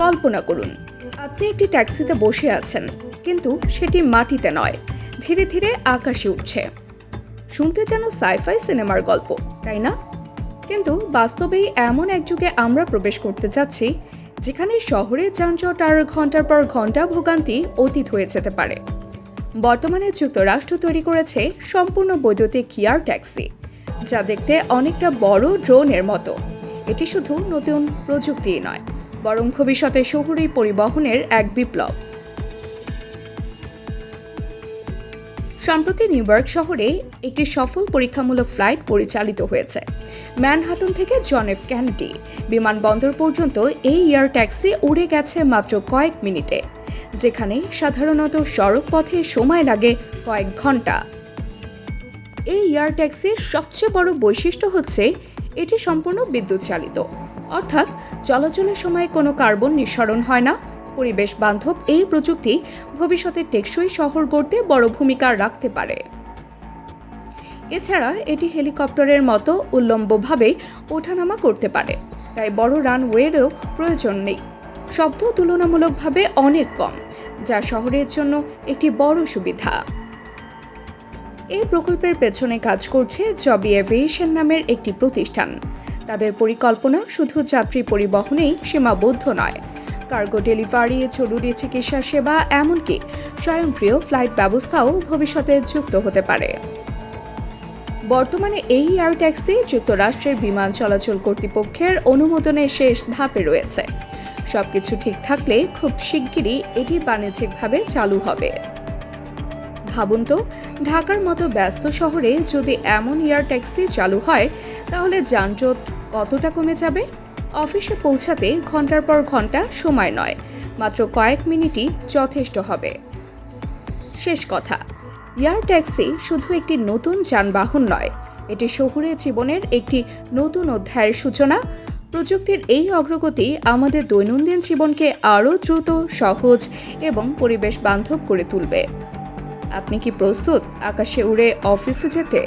কল্পনা করুন, আপনি একটি ট্যাক্সিতে বসে আছেন, কিন্তু সেটি মাটিতে নয়, ধীরে ধীরে আকাশে উঠছে। শুনতে যেন সাইফাই সিনেমার গল্প, তাই না? কিন্তু বাস্তবেই এমন এক যুগে আমরা প্রবেশ করতে যাচ্ছি যেখানে শহরের যানজট আর ঘন্টার পর ঘন্টা ভোগান্তি অতীত হয়ে যেতে পারে। বর্তমানে যুক্তরাষ্ট্র তৈরি করেছে সম্পূর্ণ বৈদ্যুতিক এয়ার ট্যাক্সি, যা দেখতে অনেকটা বড় ড্রোনের মতো। এটি শুধু নতুন প্রযুক্তিই নয়, বরং ভবিষ্যতে শহুরে পরিবহনের এক বিপ্লব। সম্প্রতি নিউ ইয়র্ক শহরে একটি সফল পরীক্ষামূলক ফ্লাইট পরিচালিত হয়েছে। ম্যানহাটন থেকে জন এফ কেনেডি বিমানবন্দর পর্যন্ত এই এয়ার ট্যাক্সি উড়ে গেছে মাত্র কয়েক মিনিটে, যেখানে সাধারণত সড়ক পথে সময় লাগে কয়েক ঘন্টা। এই এয়ার ট্যাক্সির সবচেয়ে বড় বৈশিষ্ট্য হচ্ছে এটি সম্পূর্ণ বিদ্যুৎ চালিত, অর্থাৎ চলাচলের সময় কোনো কার্বন নিঃসরণ হয় না। পরিবেশ বান্ধব এই প্রযুক্তি ভবিষ্যতে টেকসই শহর গড়তে বড় ভূমিকা রাখতে পারে। এছাড়া এটি হেলিকপ্টারের মতো উল্লম্বভাবে ওঠানামা করতে পারে, তাই বড় রানওয়েরও প্রয়োজন নেই। শব্দ তুলনামূলকভাবে অনেক কম, যা শহরের জন্য একটি বড় সুবিধা। এই প্রকল্পের পেছনে কাজ করছে জবি এভিয়েশন নামের একটি প্রতিষ্ঠান। তাদের পরিকল্পনা শুধু যাত্রী পরিবহনেই সীমাবদ্ধ নয়, কার্গো ডেলিভারি, জরুরি চিকিৎসা সেবা, এমনকি স্বয়ংক্রিয় ফ্লাইট ব্যবস্থাও ভবিষ্যতে যুক্ত হতে পারে। বর্তমানে এই এয়ার ট্যাক্সি যুক্তরাষ্ট্রের বিমান চলাচল কর্তৃপক্ষের অনুমোদনের শেষ ধাপে রয়েছে। সবকিছু ঠিক থাকলে খুব শিগগিরই এটি বাণিজ্যিকভাবে চালু হবে। ভাবুন তো, ঢাকার মতো ব্যস্ত শহরে যদি এমন এয়ার ট্যাক্সি চালু হয়, তাহলে যানজট কতটা কমে যাবে। অফিসে পৌঁছাতে ঘন্টার পর ঘন্টা সময় নয়, মাত্র কয়েক মিনিটই যথেষ্ট হবে। শেষ কথা, এয়ার ট্যাক্সি শুধু একটি নতুন যানবাহন নয়, এটি শহুরে জীবনের একটি নতুন অধ্যায়ের সূচনা। প্রযুক্তির এই অগ্রগতি আমাদের দৈনন্দিন জীবনকে আরও দ্রুত, সহজ এবং পরিবেশ বান্ধব করে তুলবে। আপনি কি প্রস্তুত আকাশে উড়ে অফিসে যেতে?